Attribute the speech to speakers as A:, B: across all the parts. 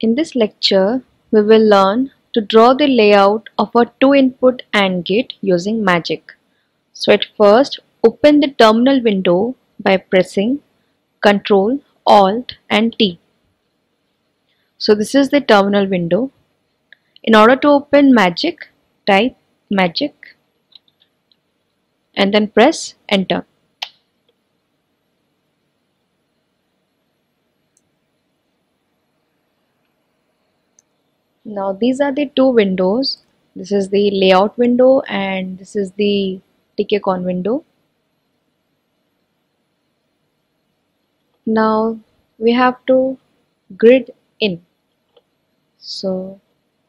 A: In this lecture, we will learn to draw the layout of a 2-input AND gate using magic. So at first, open the terminal window by pressing Ctrl, Alt and T. So this is the terminal window. In order to open magic, type magic and then press enter. Now these are the two windows. This is the layout window and this is the TKCon window. Now we have to grid in. So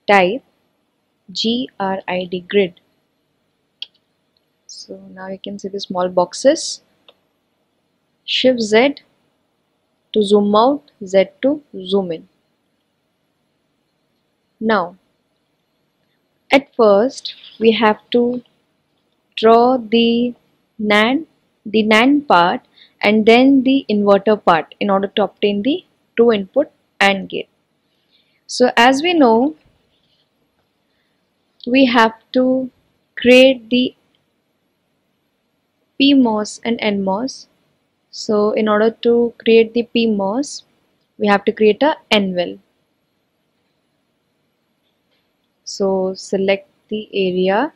A: type grid. So now you can see the small boxes. Shift Z to zoom out, Z to zoom in. Now at first we have to draw the NAND part and then the inverter part in order to obtain the 2-input AND gate. So as we know, we have to create the PMOS and NMOS. So in order to create the PMOS, we have to create a N-well. So select the area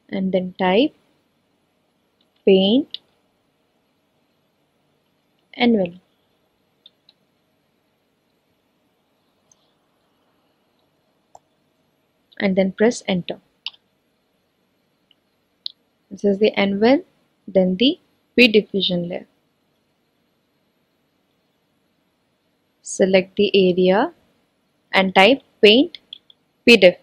A: and then type paint N-well. And then press enter. This is the N-well, then the P diffusion layer. Select the area and type paint pdiff.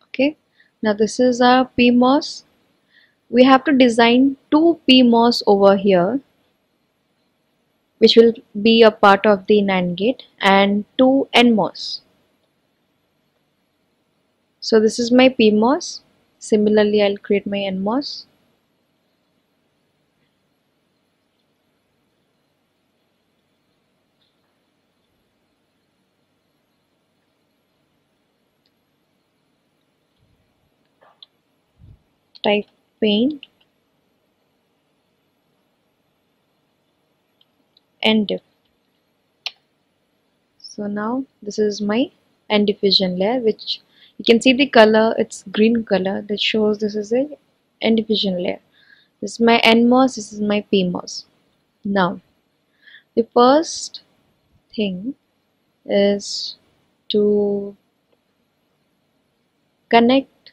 A: Okay, now this is our PMOS. We have to design two PMOS over here, which will be a part of the NAND gate, and two NMOS. So this is my PMOS. Similarly, I'll create my NMOS. Type paint and diff. So now this is my N diffusion layer, which you can see the color, it's green color, that shows this is a N diffusion layer. This is my NMOS, this is my PMOS. Now the first thing is to connect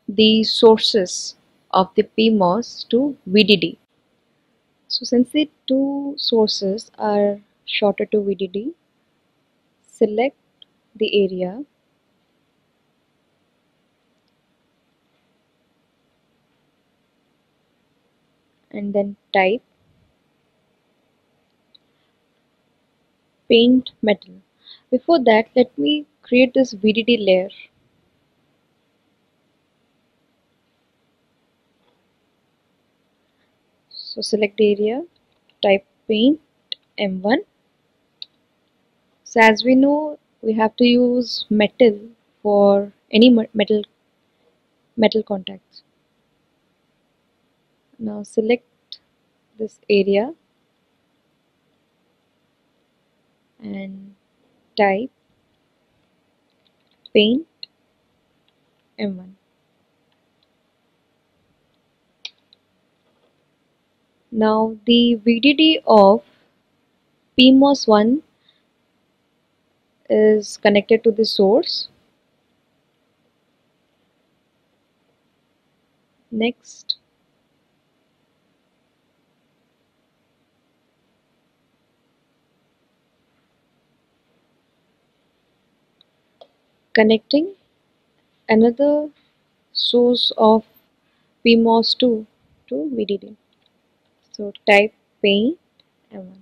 A: the sources of the PMOS to VDD. So since the two sources are shorter to VDD, select the area and then type paint metal. Before that, let me create this VDD layer. So select the area, type paint M1. So as we know, we have to use metal for any metal contacts. Now select this area and type paint M1. Now the VDD of PMOS 1 is connected to the source. Next, connecting another source of PMOS 2 to VDD. So type paint M1.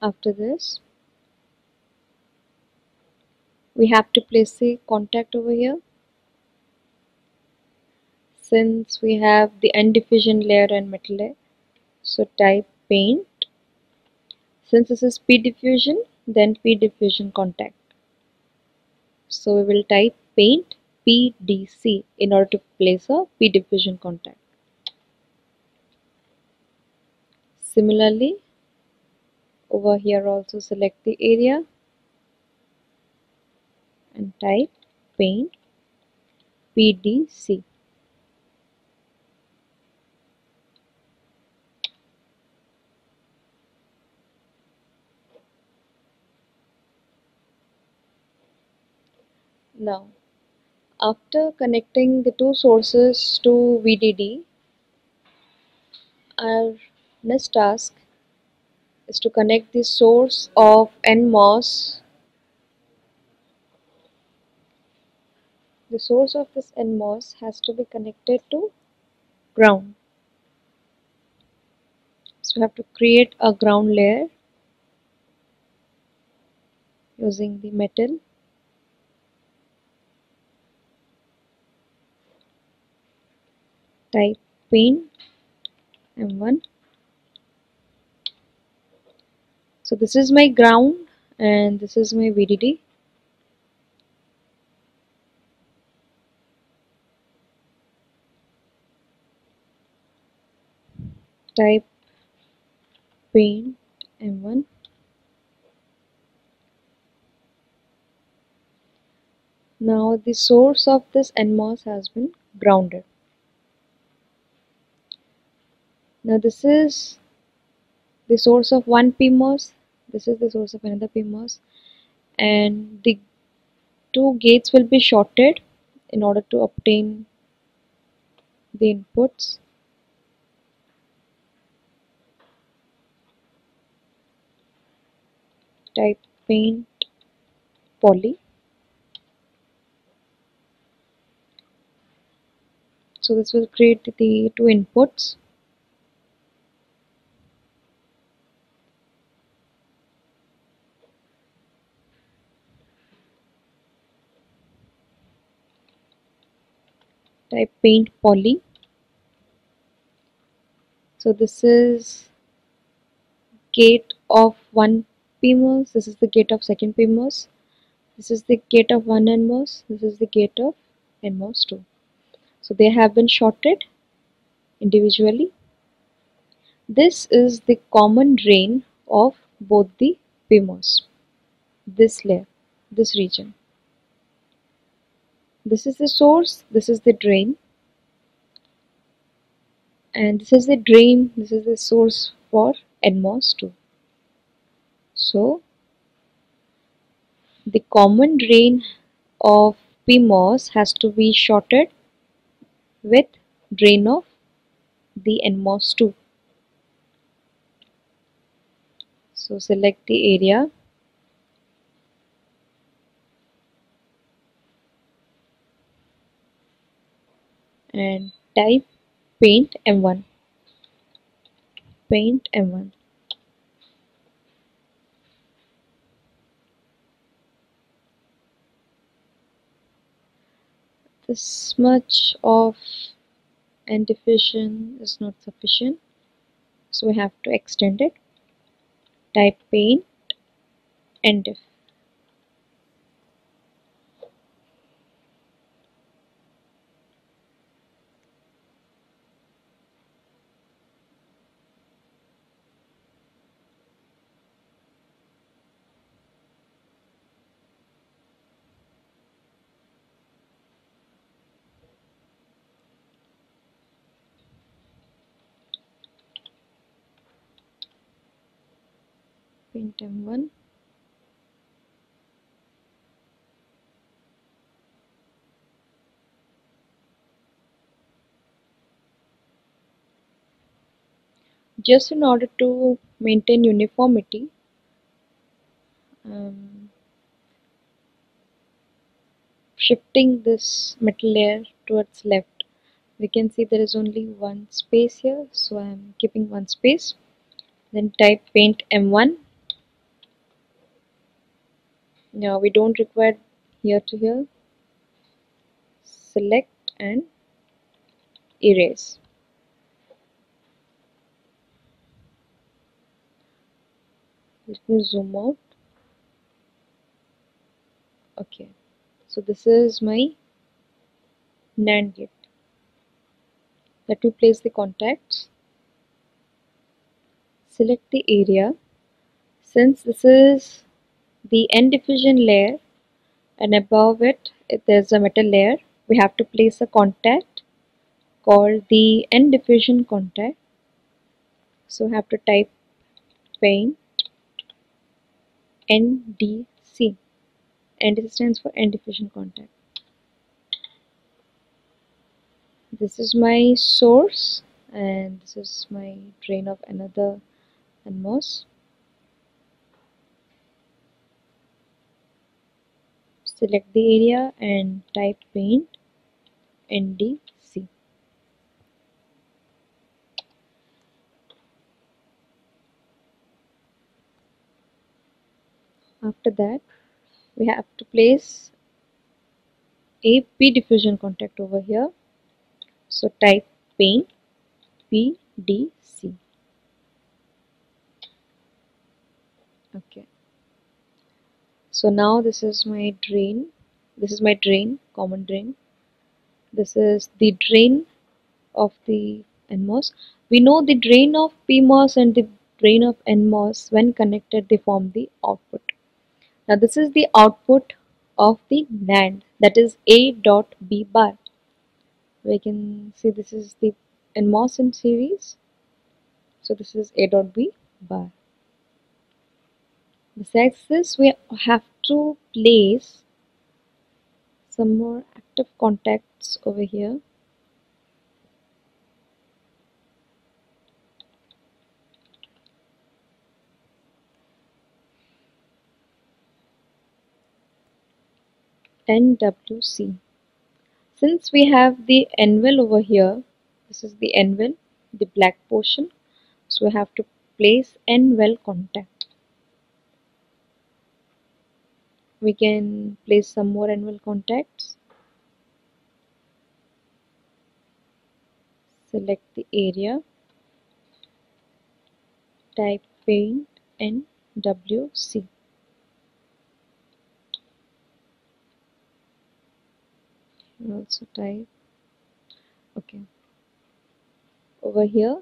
A: After this, we have to place a contact over here. Since we have the end diffusion layer and metal layer, so type paint. Since this is P diffusion, then P diffusion contact. So we will type paint PDC in order to place a P diffusion contact. Similarly, over here also select the area and type paint PDC. Now, after connecting the two sources to VDD, our next task is to connect the source of NMOS. The source of this NMOS has to be connected to ground. So we have to create a ground layer using the metal. Type paint M1. So this is my ground and this is my VDD. Type paint M1. Now the source of this NMOS has been grounded. Now this is the source of one PMOS, this is the source of another PMOS, and the two gates will be shorted in order to obtain the inputs. Type paint poly. So this will create the two inputs. Type paint poly. So this is gate of one PMOS, this is the gate of second PMOS, this is the gate of one NMOS, this is the gate of NMOS 2. So they have been shorted individually. This is the common drain of both the PMOS, this layer, this region. This is the source, this is the drain, and this is the drain, this is the source for NMOS 2. So the common drain of PMOS has to be shorted with drain of the NMOS 2. So select the area and type paint M1. Paint M1. This much of end diffusion is not sufficient, so we have to extend it. Type paint end diff. Paint M1. Just in order to maintain uniformity, shifting this metal layer towards left, we can see there is only one space here, so I am keeping one space. Then type paint M1 Now we don't require here to here. Select and erase. Let me zoom out. Okay, so this is my NAND gate. Let me place the contacts. Select the area. Since this is the N diffusion layer and above it there's a metal layer, we have to place a contact called the N diffusion contact. So we have to type paint NDC. NDC stands for N diffusion contact. This is my source and this is my drain of another NMOS. Select the area and type paint NDC. After that, we have to place a P diffusion contact over here. So type paint PDC. Okay. So now this is my drain. This is my drain, common drain. This is the drain of the NMOS. We know the drain of PMOS and the drain of NMOS, when connected, they form the output. Now this is the output of the NAND, that is A dot B bar. We can see this is the NMOS in series. So this is A dot B bar. Besides this, we have to place some more active contacts over here. NWC. Since we have the NVEL over here, this is the NVEL, the black portion, so we have to place NVEL contact. We can place some more NVEL contacts. Select the area, type paint NWC. Also type, okay, over here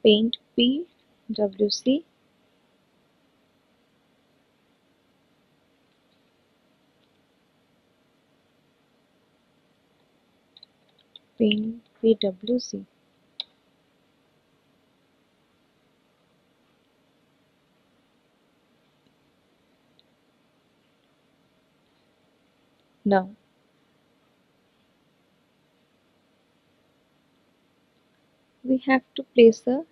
A: paint PWC. Paint PWC. Now we have to place a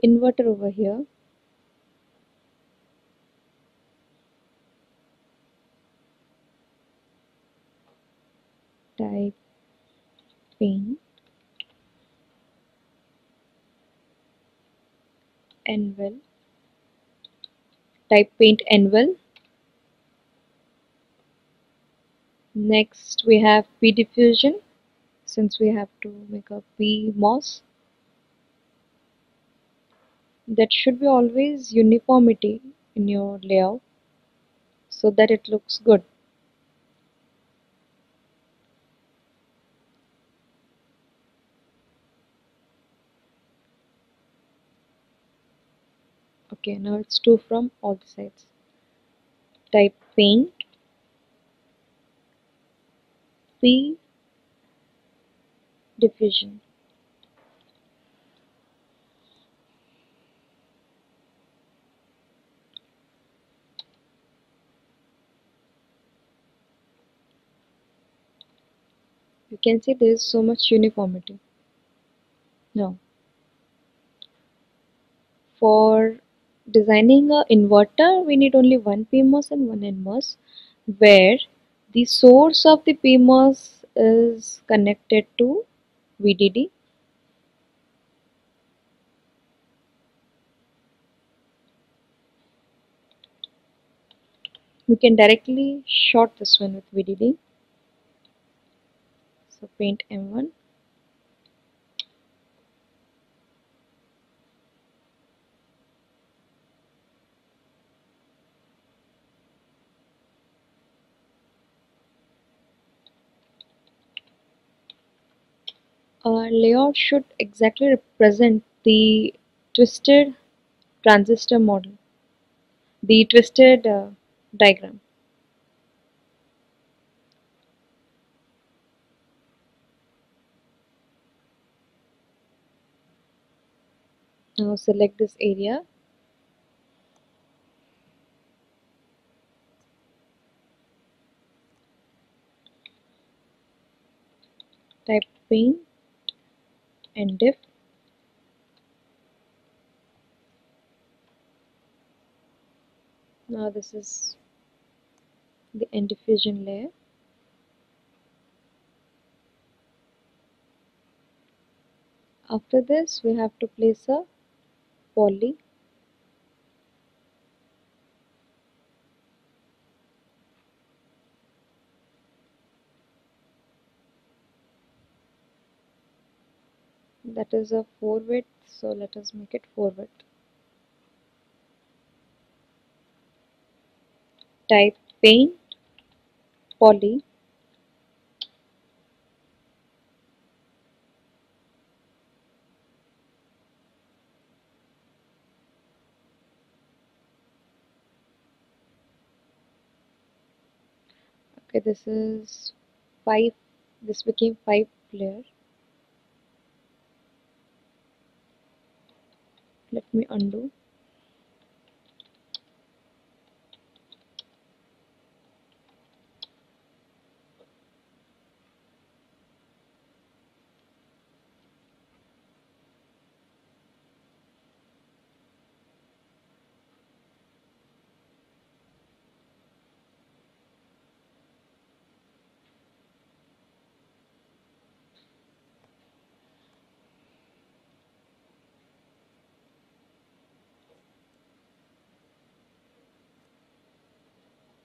A: inverter over here. Type paint NVEL. Type paint NVEL. Next we have P diffusion, since we have to make a PMOS. That should be always uniformity in your layout so that it looks good. Okay, now it's 2 from all the sides. Type paint P diffusion. You can see there is so much uniformity. Now, for designing a inverter, we need only one PMOS and one NMOS, where the source of the PMOS is connected to VDD. We can directly short this one with VDD. So paint M1. Our layout should exactly represent the twisted transistor model, the twisted diagram. Now select this area, type paint and diff. Now this is the end diffusion layer. After this we have to place a poly. That is a 4 width, so let us make it 4 width. Type paint poly. Okay, this is 5. This became 5 layer. Let me undo.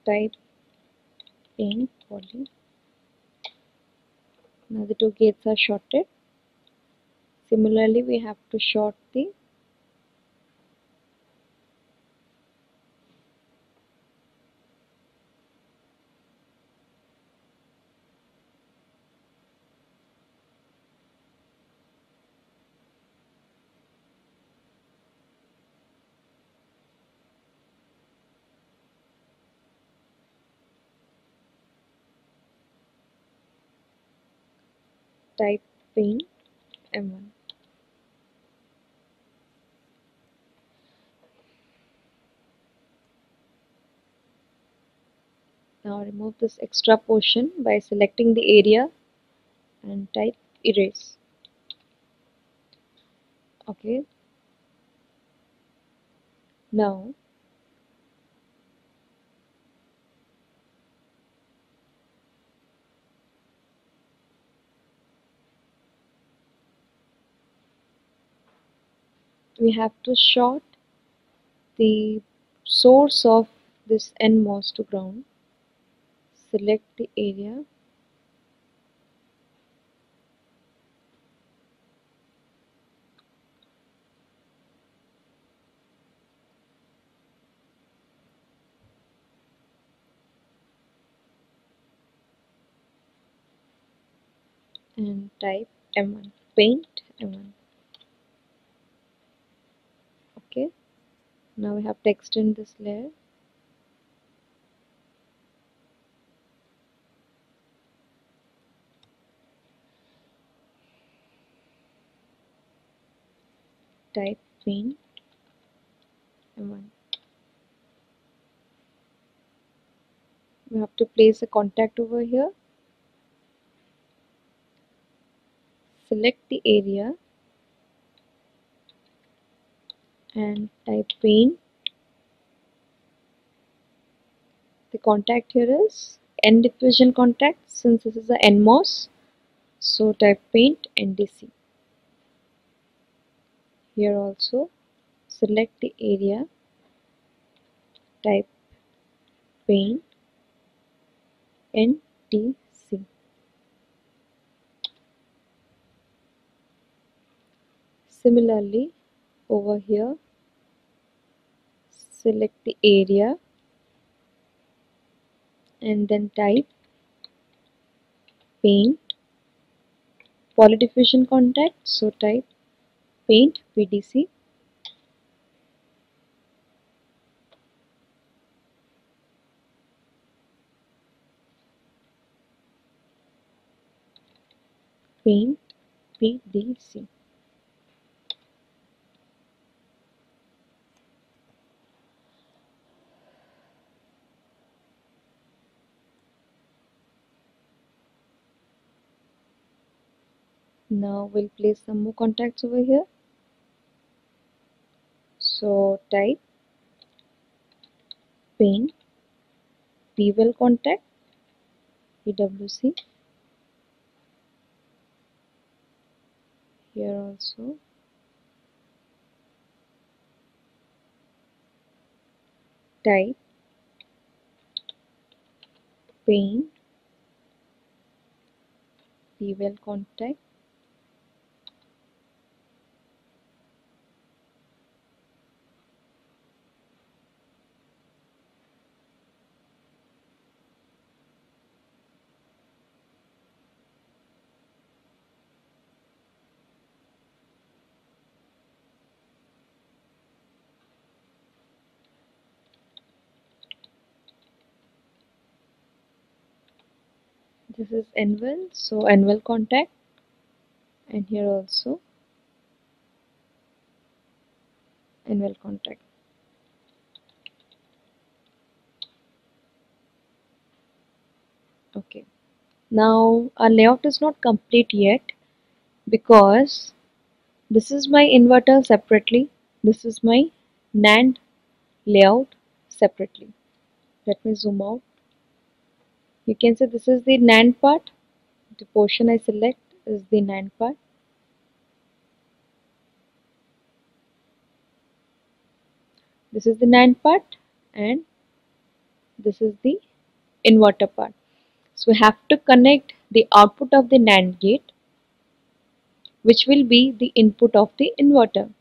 A: Type paint poly. Now the two gates are shorted. Similarly, we have to short the type paint M1. Now remove this extra portion by selecting the area and type erase. Okay. Now we have to short the source of this NMOS to ground. Select the area and type M1. Paint M1. Okay. Now we have to extend this layer. Type paint M1. We have to place a contact over here. Select the area and type paint. The contact here is N diffusion contact since this is a NMOS. So type paint NDC. Here also select the area, type paint NTC. Similarly, over here, select the area and then type paint polydiffusion contact. So type paint PDC. Paint PDC. Now we'll place some more contacts over here. So type paint PWL contact PWC. Here also type paint PWL contact. This is anvil, so anvil contact, and here also anvil contact. Okay. Now our layout is not complete yet because this is my inverter separately. This is my NAND layout separately. Let me zoom out. You can see this is the NAND part. The portion I select is the NAND part. This is the NAND part and this is the inverter part. So we have to connect the output of the NAND gate, which will be the input of the inverter.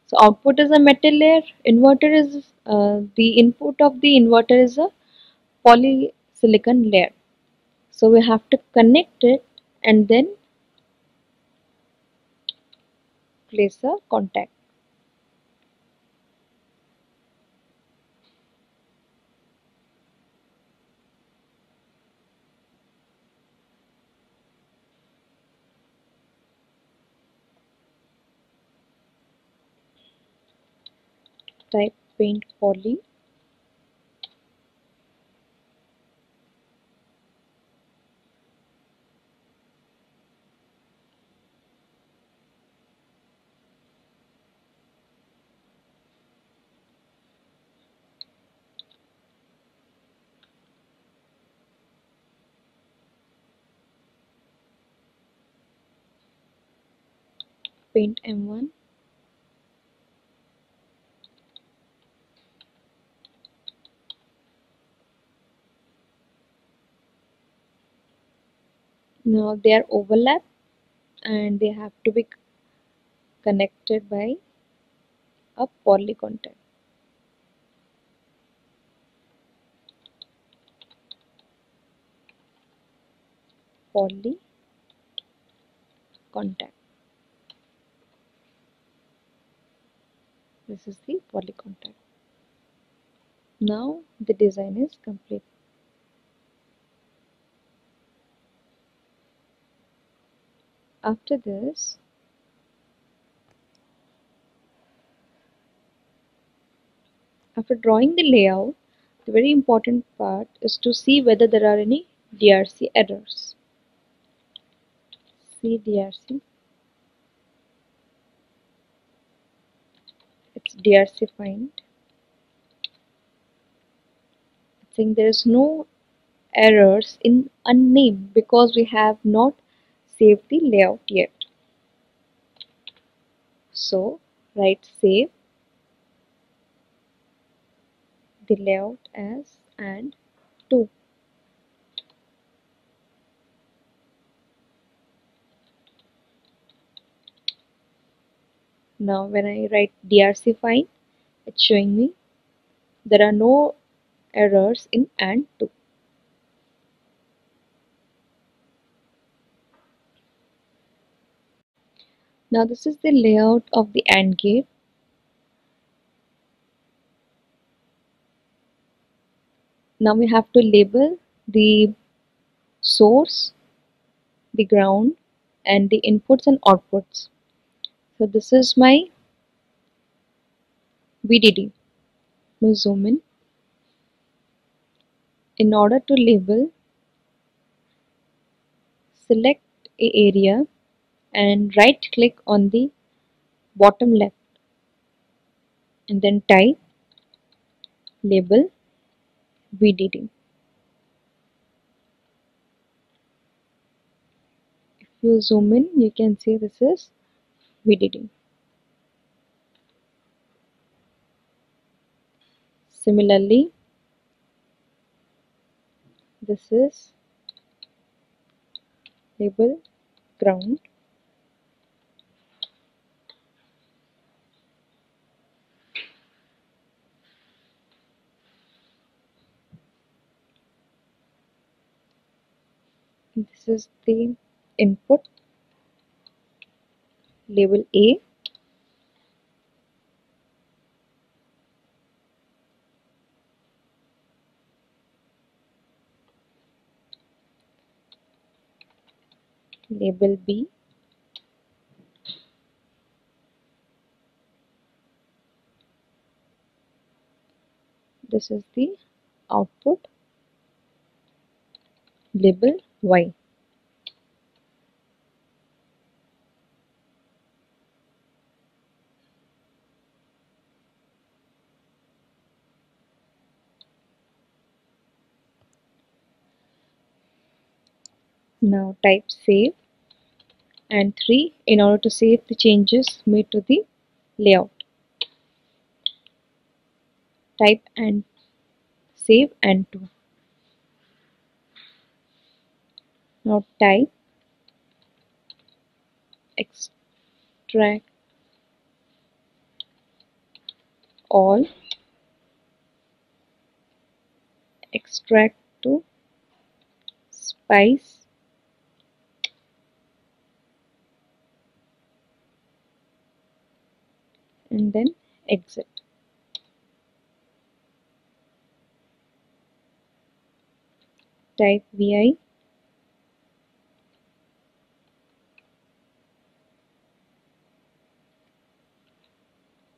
A: So output is a metal layer, inverter is the input of the inverter is a polysilicon layer. So we have to connect it and then place a contact. Type paint poly. Paint M1. Now they are overlap and they have to be connected by a poly contact. Poly contact. This is the poly contact. Now the design is complete. After this, after drawing the layout, the very important part is to see whether there are any DRC errors. See DRC. It's DRC find. I think there is no errors in unnamed because we have not saved the layout yet. So write save the layout as and 2. Now when I write DRC fine, it's showing me there are no errors in AND 2. Now this is the layout of the AND gate. Now we have to label the source, the ground, and the inputs and outputs. So this is my VDD. Now zoom in. In order to label, select a area and right click on the bottom left and then type label VDD. If you zoom in, you can see this is VDD. Similarly, this is label ground. This is the input, label A. Label B. This is the output, label Y. Now type save and 3 in order to save the changes made to the layout. Type and save and 2. Now type extract all, extract to spice, and then exit. Type vi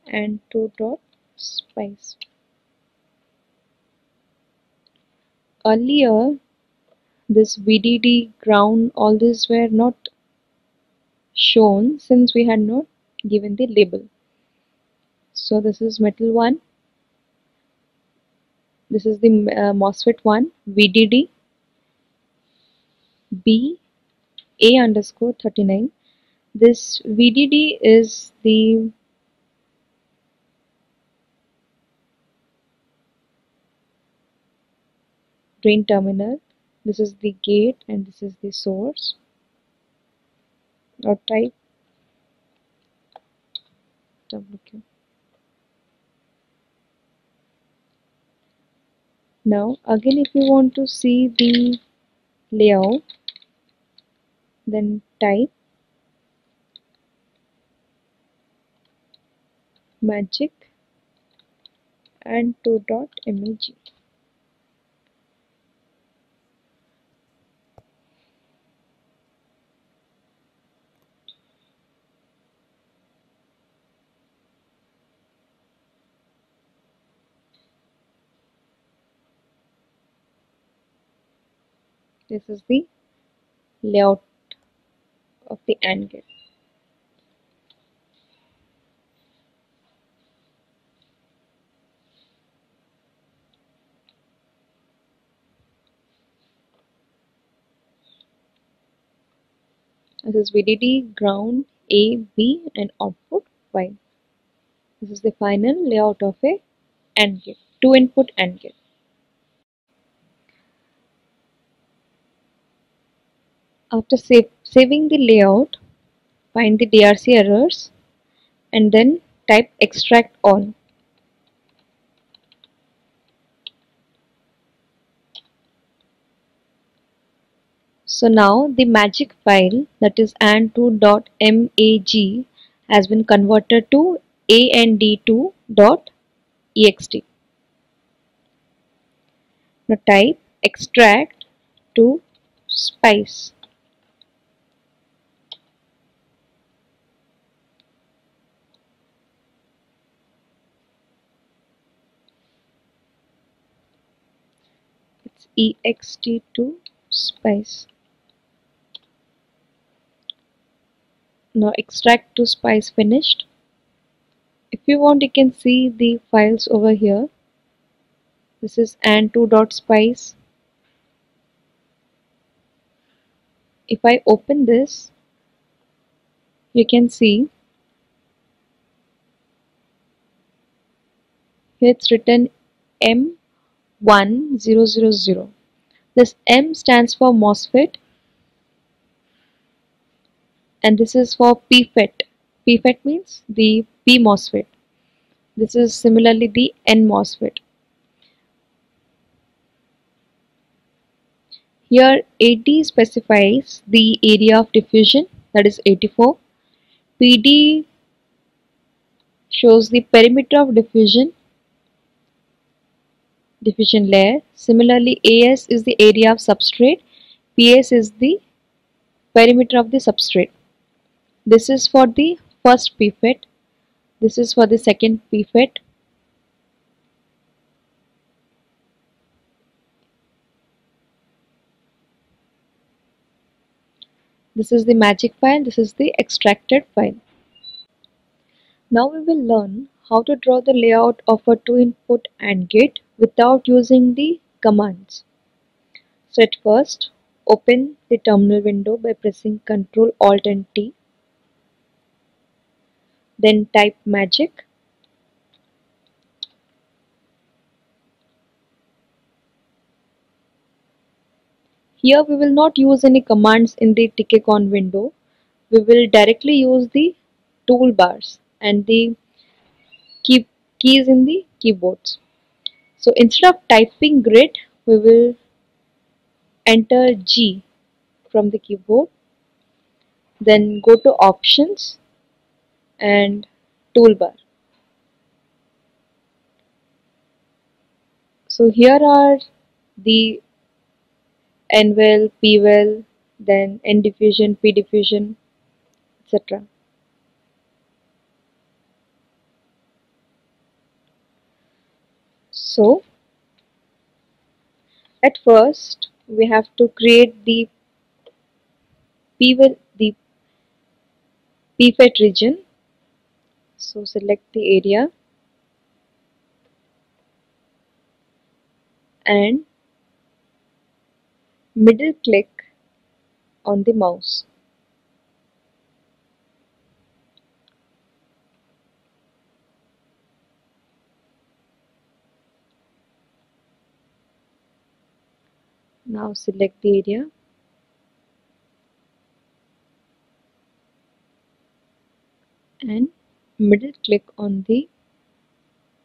A: and 2 dot spice. Earlier, this VDD, ground, all these were not shown since we had not given the label. So this is metal 1, this is the MOSFET 1, VDD B A underscore 39. This VDD is the drain terminal, this is the gate, and this is the source. Now type WQ. Now again, if you want to see the layout, then type magic and 2 dot mag. This is the layout of the AND gate. This is VDD, ground, A, B, and output Y. This is the final layout of a AND gate, 2 input AND gate. After saving the layout, find the DRC errors and then type extract all. So now the magic file, that is and2.mag, has been converted to and2.ext. Now type extract to spice. It's ext to spice. Now extract to spice finished. If you want, you can see the files over here. This is and2.spice. If I open this, you can see here it's written M1000. This M stands for MOSFET and this is for PFET. PFET means the P MOSFET. This is similarly the N MOSFET. Here 80 specifies the area of diffusion, that is 84. PD shows the perimeter of diffusion layer. Similarly, AS is the area of substrate, PS is the perimeter of the substrate. This is for the first PFET, this is for the second PFET. This is the magic file, this is the extracted file. Now we will learn how to draw the layout of a 2-input AND gate without using the commands. So at first, open the terminal window by pressing Ctrl Alt and T. Then type magic. Here we will not use any commands in the tickicon window. We will directly use the toolbars and the keys in the keyboards. So instead of typing grid, we will enter G from the keyboard. Then go to options and toolbar. So here are the NVEL, PVEL, then N diffusion, P diffusion, etc. So at first we have to create the PVEL, the PFET region. So select the area and middle click on the mouse. Now select the area and middle click on the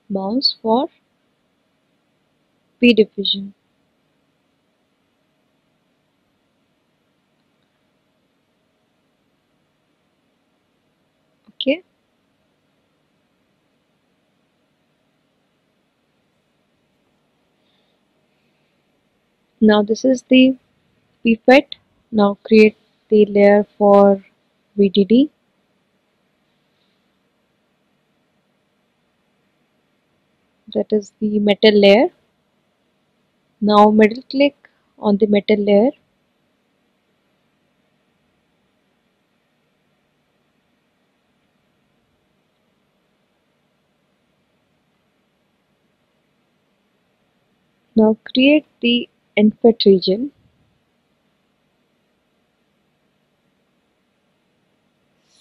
A: mouse for P diffusion. Okay. Now this is the PFET. Now create the layer for VDD. That is the metal layer. Now middle click on the metal layer. Now create the NFET region.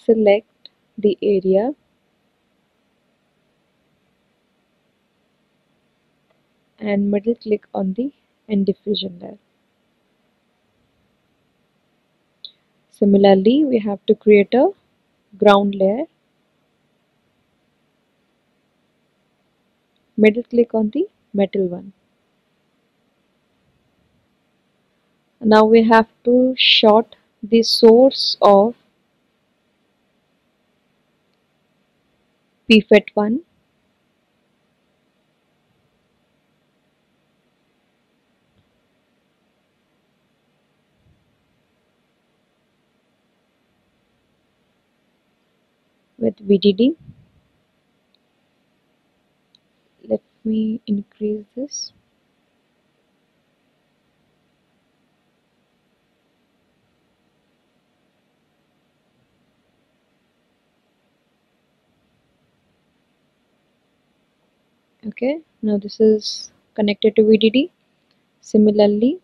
A: Select the area and middle click on the N diffusion layer. Similarly, we have to create a ground layer. Middle click on the metal one. Now we have to short the source of pfet 1. With VDD. Let me increase this. Okay, now this is connected to VDD. Similarly,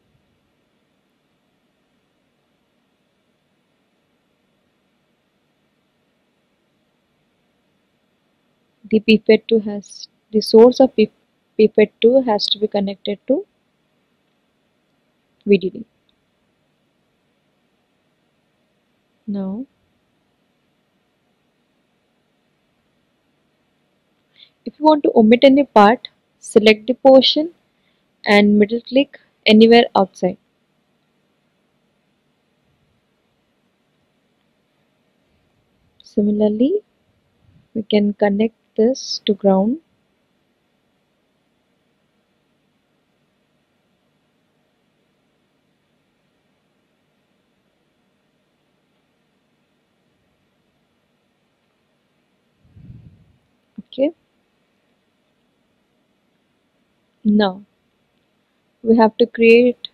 A: the pfet 2 has the source of pfet 2 has to be connected to VDD. Now, if you want to omit any part, select the portion and middle click anywhere outside. Similarly, we can connect this to ground. Okay, now we have to create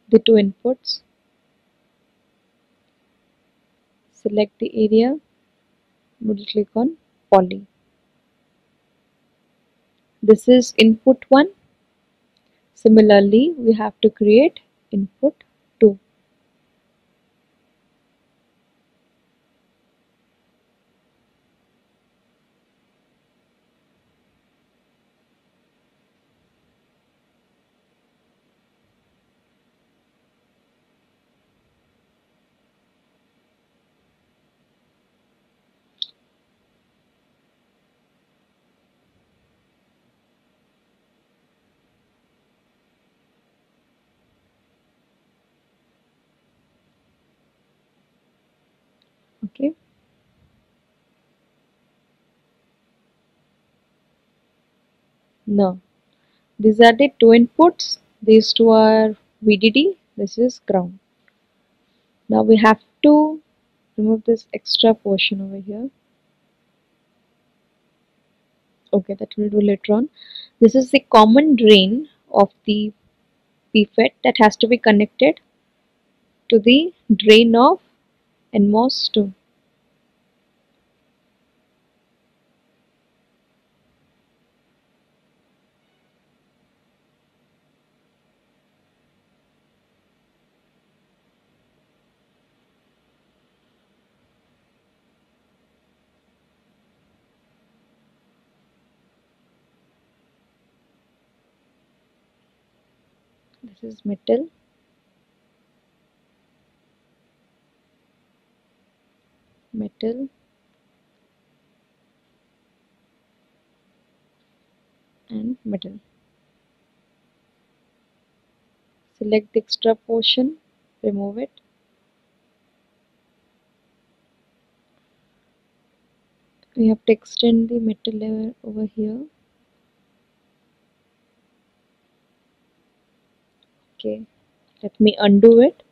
A: the two inputs. Select the area, middle click on poly. This is input 1. Similarly, we have to create input 2. Okay, now these are the two inputs. These two are VDD, this is ground. Now we have to remove this extra portion over here. Okay, that we'll do later on. This is the common drain of the pfet that has to be connected to the drain of NMOS 2. This is metal, metal, and metal. Select the extra portion, remove it. We have to extend the metal layer over here. Okay, let me undo it.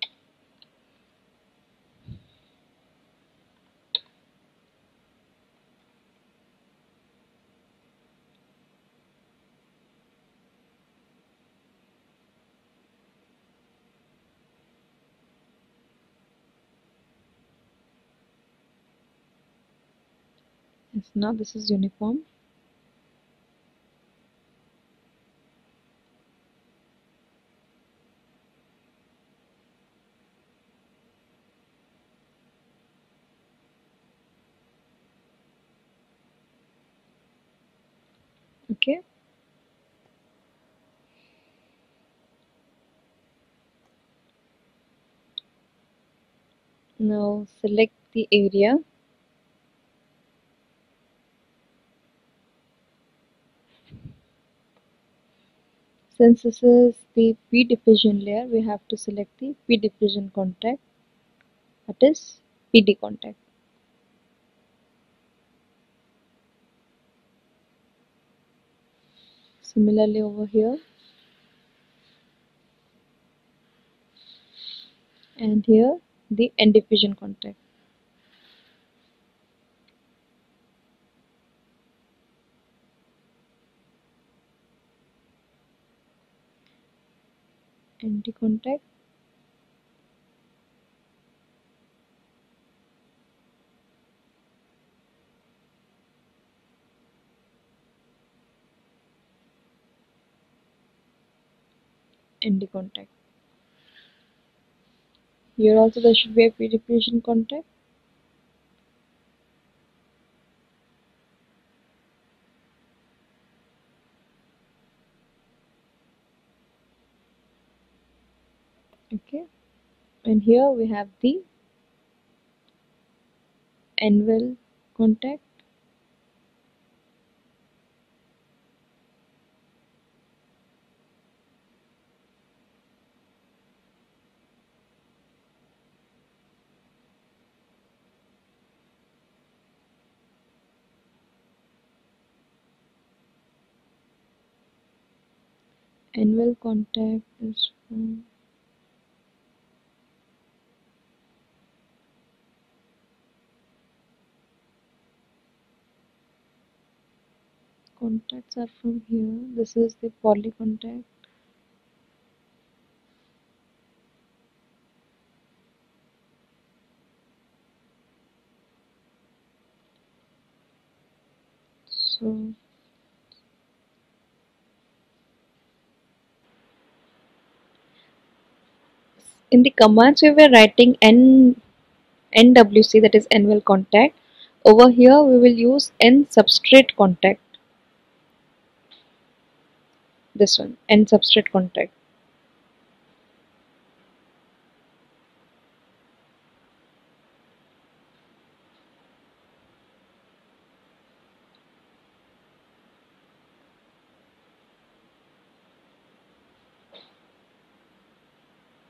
A: Yes, now this is uniform. Okay, Now select the area. Since this is the P diffusion layer, we have to select the P diffusion contact, that is PD contact. Similarly over here and here the N diffusion contact. ND contact. ND contact. Here also there should be a P diffusion contact. Okay, and here we have the N-well contact. N-well contact is from contacts are from here. This is the poly contact. So in the commands we were writing NWC, that is N-well contact. Over here we will use N substrate contact. This one, N substrate contact.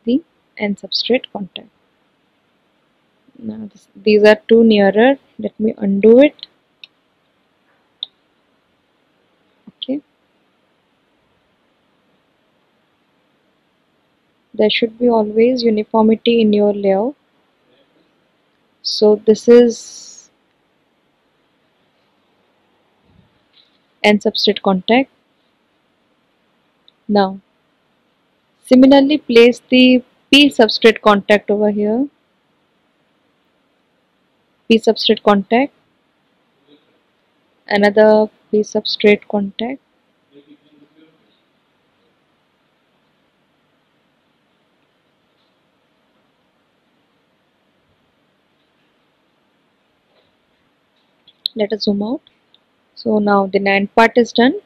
A: The N substrate contact. Now these are too nearer. Let me undo it. Okay. There should be always uniformity in your layout. So this is N substrate contact. Now similarly place the P substrate contact over here. P substrate contact. Another P substrate contact. Let us zoom out. So now the NAND part is done.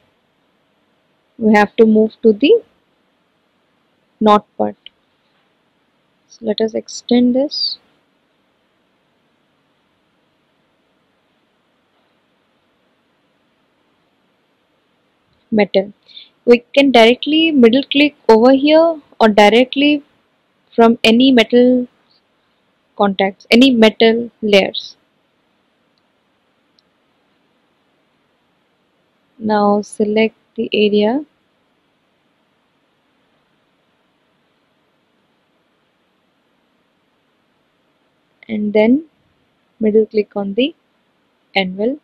A: We have to move to the NOT part. So let us extend this. Metal. We can directly middle click over here or directly from any metal contacts, any metal layers. Now select the area and then middle click on the N-well.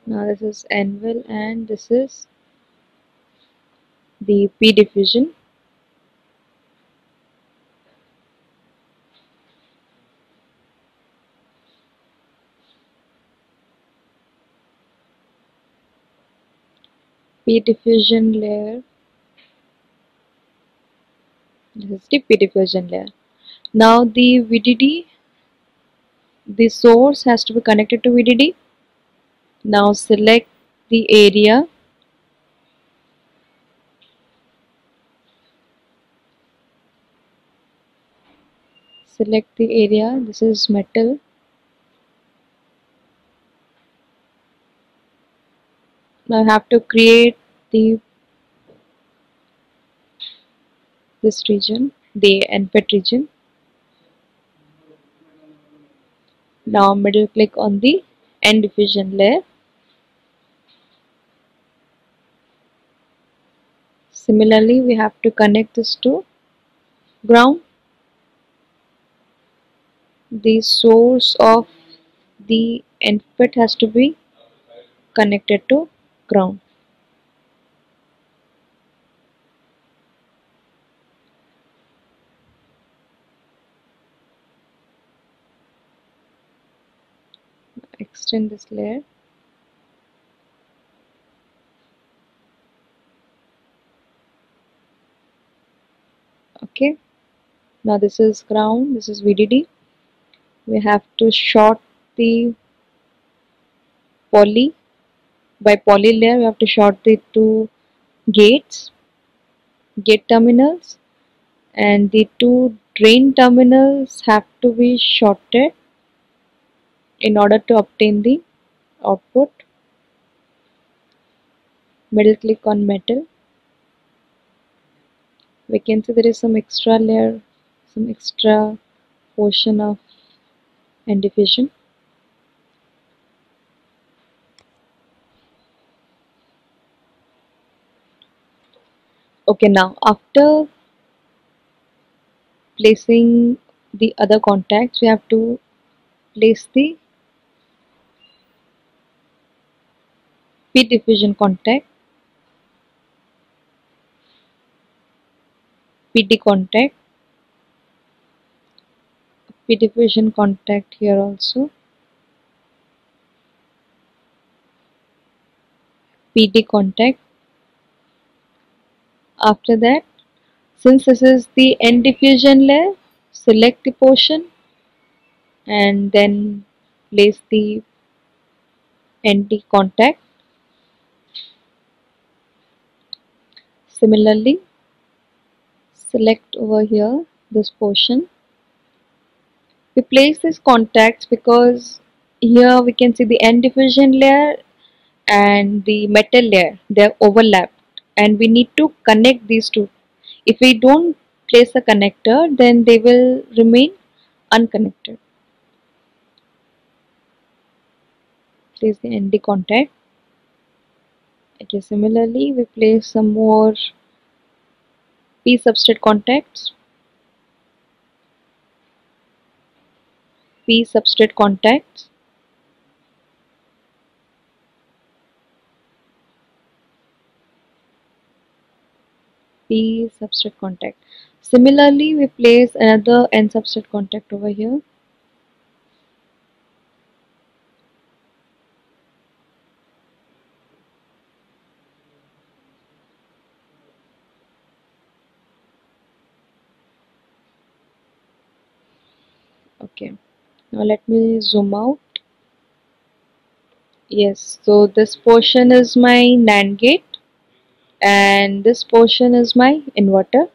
A: Now this is N-well and this is the P diffusion. P diffusion layer. This is the P diffusion layer. Now the VDD, the source has to be connected to VDD. Now select the area Select the area. This is metal. Now I have to create the this region, the NPET region. Now middle click on the end diffusion layer. Similarly, we have to connect this to ground. The source of the NPET has to be connected to ground. Extend this layer. Okay. Now this is ground. This is VDD. We have to short the poly. By poly layer, we have to short the two gates, gate terminals, and the two drain terminals have to be shorted in order to obtain the output. Middle click on metal. We can see there is some extra layer, some extra portion of end diffusion. Okay, now after placing the other contacts, we have to place the P diffusion contact, PD contact, P diffusion contact here also, PD contact. After that, since this is the end diffusion layer, select the portion and then place the ND contact. Similarly, select over here this portion. We place these contacts because here we can see the end diffusion layer and the metal layer, they are overlapped and we need to connect these two. If we don't place a connector, then they will remain unconnected. Place the ND contact. Okay, similarly we place some more P substrate contacts. P substrate contacts. P substrate contact. Similarly, we place another N substrate contact over here. Okay, now let me zoom out. Yes, so this portion is my NAND gate and this portion is my inverter.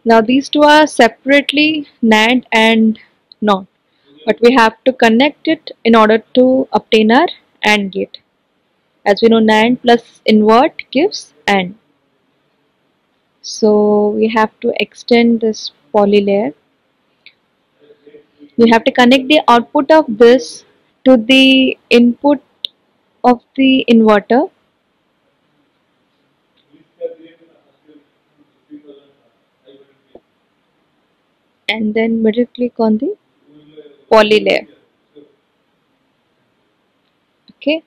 A: Now these two are separately NAND and NOT, but we have to connect it in order to obtain our AND gate. As we know, NAND plus invert gives AND. So we have to extend this poly layer. You have to connect the output of this to the input of the inverter, and then middle click on the poly layer. Okay,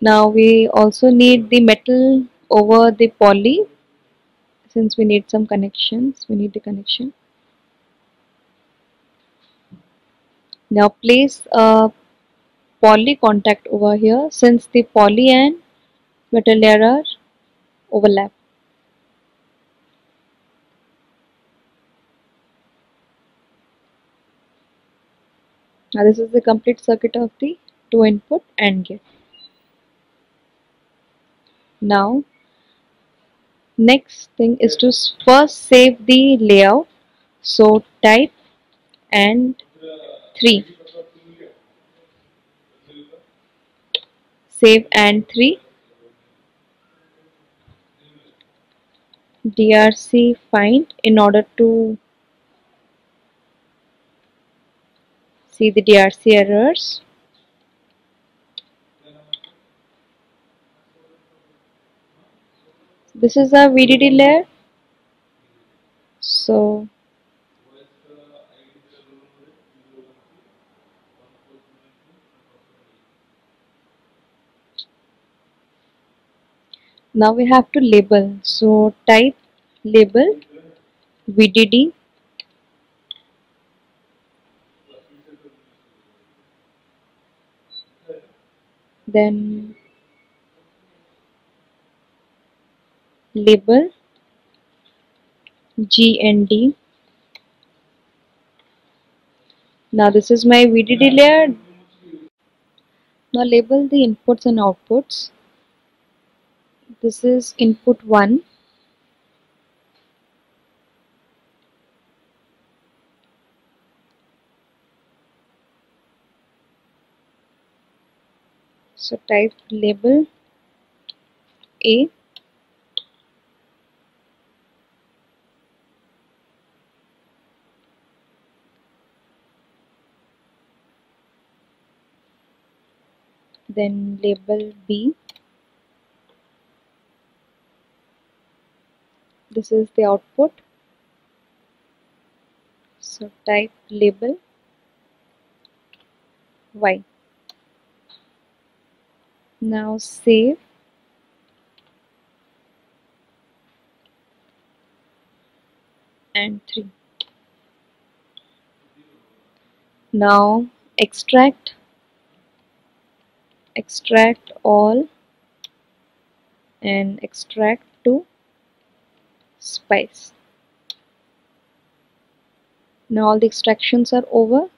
A: now we also need the metal over the poly. Since we need some connections, we need the connection. Now place a poly contact over here since the poly and metal layer are overlap. Now this is the complete circuit of the two input AND gate. Now Next thing is to first save the layout. So type and 3. Save and 3. DRC find in order to see the DRC errors. This is a VDD layer. So now we have to label. So type label VDD, then label GND. Now this is my VDD layer. Now label the inputs and outputs. This is input 1, so type label A, then label B. This is the output, so type label Y. Now save and 3. Now extract all and extract to spice. Now all the extractions are over.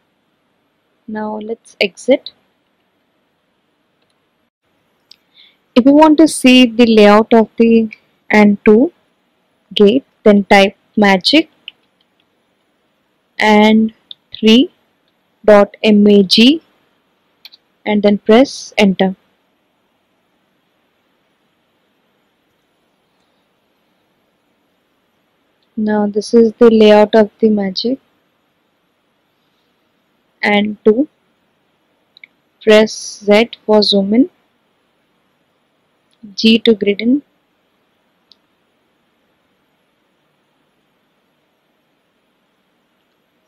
A: Now let's exit. If you want to see the layout of the AND2 gate, then type magic and 3.mag and then press enter. Now this is the layout of the magic and 2. Press Z for zoom in, G to grid in.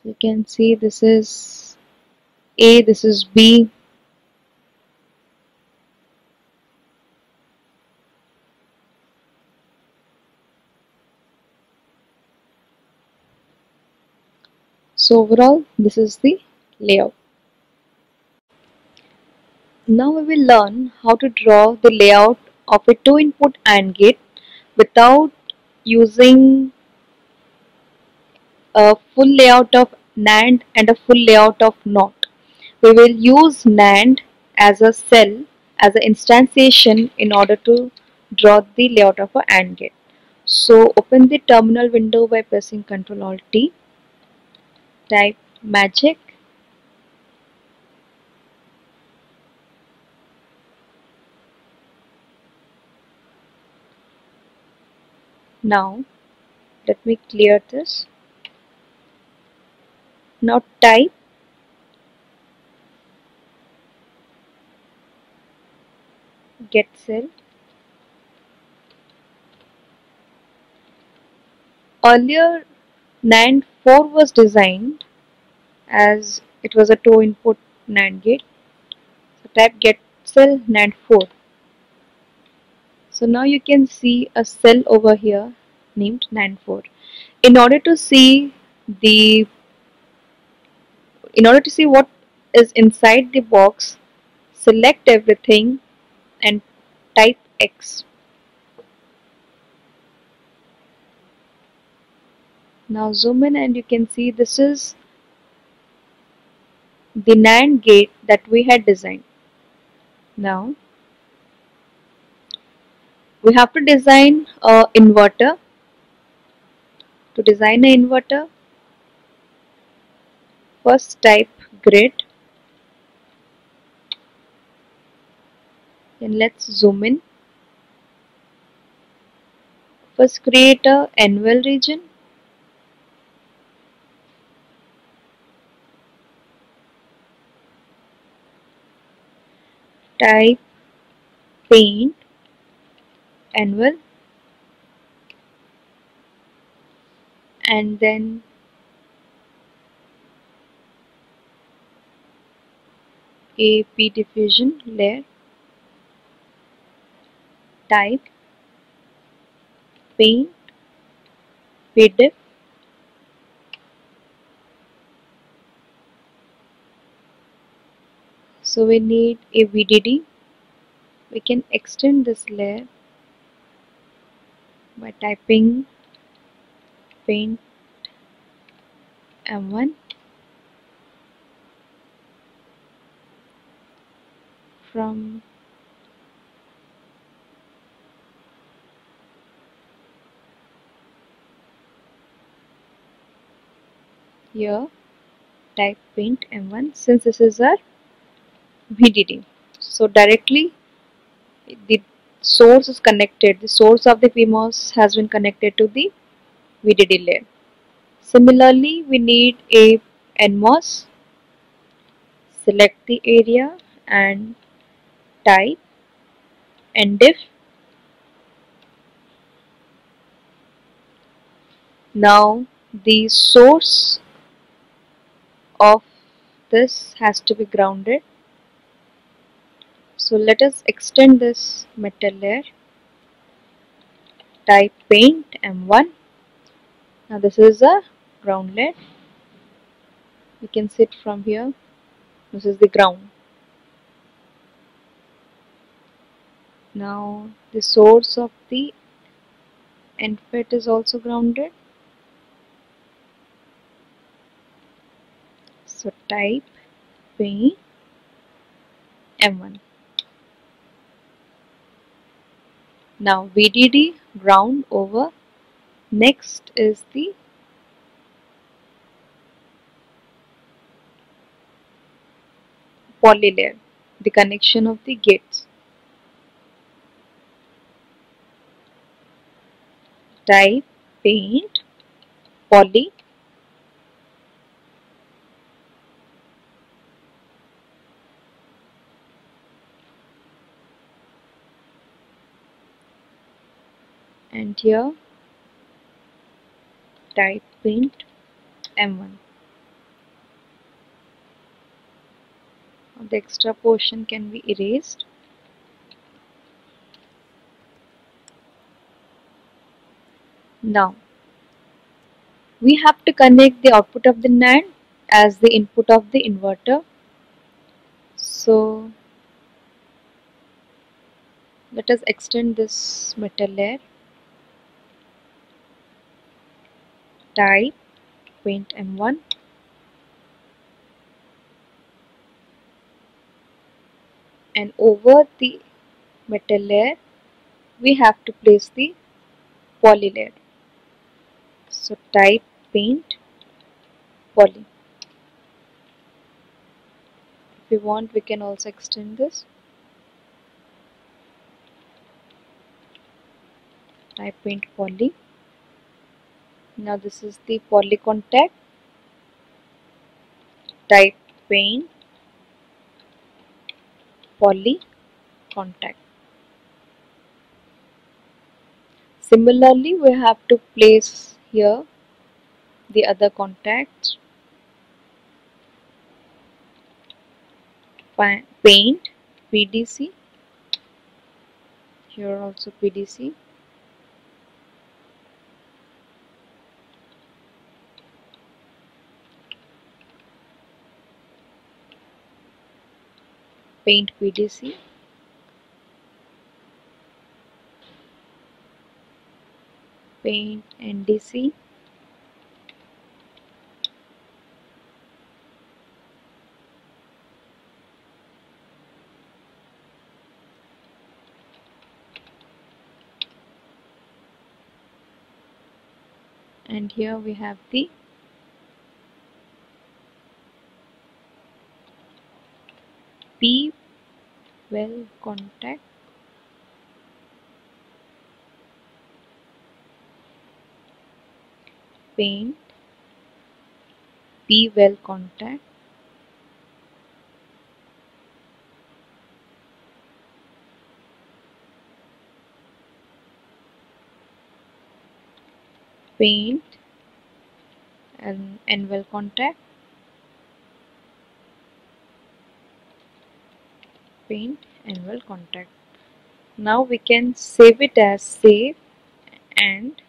A: You can see this is A, this is B. So overall this is the layout. Now we will learn how to draw the layout of a 2-input AND gate without using a full layout of NAND and a full layout of NOT. We will use NAND as a cell, as an instantiation in order to draw the layout of a AND gate. So open the terminal window by pressing Ctrl Alt T, type magic, now let me clear this. Now type get cell. Earlier NAND 4 was designed as it was a 2-input NAND gate. So type get cell NAND 4. So now you can see a cell over here named NAND 4. In order to see the what is inside the box, select everything and type X. Now zoom in and you can see this is the NAND gate that we had designed. Now We have to design a inverter. To design an inverter, first type grid, then let's zoom in. First create a anvil region, type paint anvil, and then a p diffusion layer, type paint pdiff, so we need a VDD. We can extend this layer by typing paint M1 from here, type paint M1 since this is our VDD. So directly the source is connected, the source of the PMOS has been connected to the VDD layer. Similarly, we need a NMOS, select the area and type NDIF. Now the source of this has to be grounded. So let us extend this metal layer, type paint M1. Now this is a ground layer. We can see it from here. This is the ground. Now the source of the NFET is also grounded. So type paint M1. Now VDD ground over. Next is the poly layer, the connection of the gates. Type paint poly, and here type paint M1. The extra portion can be erased. Now we have to connect the output of the NAND as the input of the inverter. So let us extend this metal layer, type paint M1, and over the metal layer we have to place the poly layer. So type paint poly. If we want, we can also extend this. Type paint poly. Now this is the poly contact. Type paint poly contact. Similarly, we have to place here the other contacts. Paint PDC. Here also PDC. Paint PDC. Paint NDC. and here we have the P well contact, paint, P well contact, paint, and N well contact, paint, and well contact. Now we can save it as save and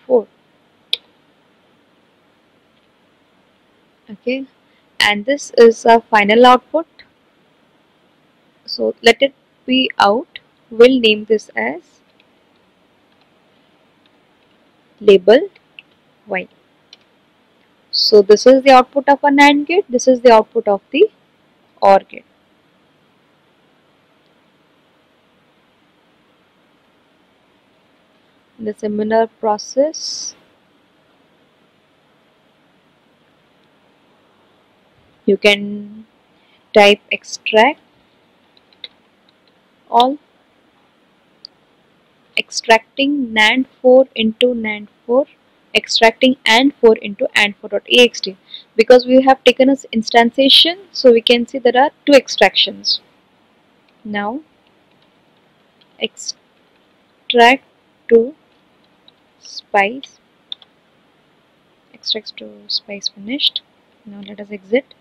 A: 4. Okay, and this is our final output. So let it be out. We'll name this as label Y. So this is the output of a NAND gate. This is the output of the OR gate. In the similar process, you can type extract all, extracting NAND 4 into NAND 4, extracting AND 4 into AND 4.ext. Because we have taken as instantiation, so we can see there are two extractions. Now extract to spice, extracts to spice finished. Now let us exit.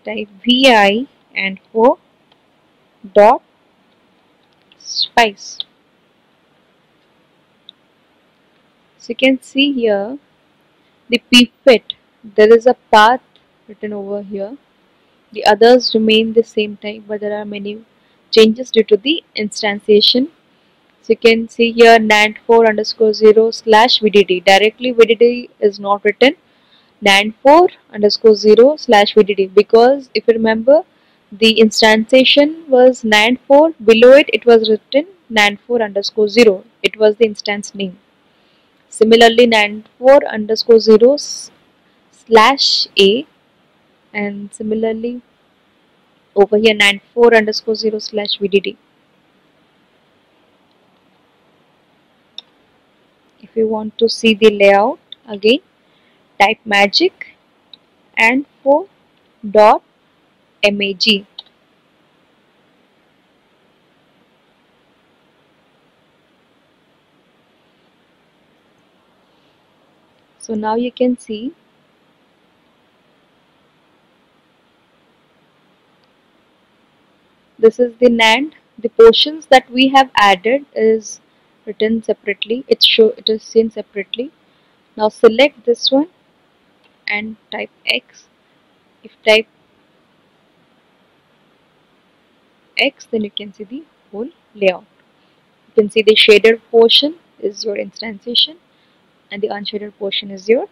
A: Type vi and 4 dot spice. So you can see here the pfit, there is a path written over here. The others remain the same type, but there are many changes due to the instantiation. So you can see here NAND 4 underscore 0 slash VDD. Directly VDD is not written. NAND 4 underscore 0 slash VDD, because if you remember, the instantiation was NAND 4. Below it was written NAND 4 underscore 0. It was the instance name. Similarly, NAND 4 underscore 0 slash A, and similarly over here NAND 4 underscore 0 slash VDD. If you want to see the layout again, type magic and 4 dot mag. So now you can see this is the NAND. The portions that we have added is written separately. It is seen separately. Now select this one and type X. If type X, then you can see the whole layout. You can see the shaded portion is your instantiation and the unshaded portion is your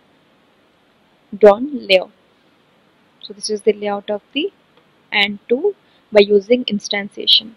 A: drawn layout. So this is the layout of the AND 2 by using instantiation.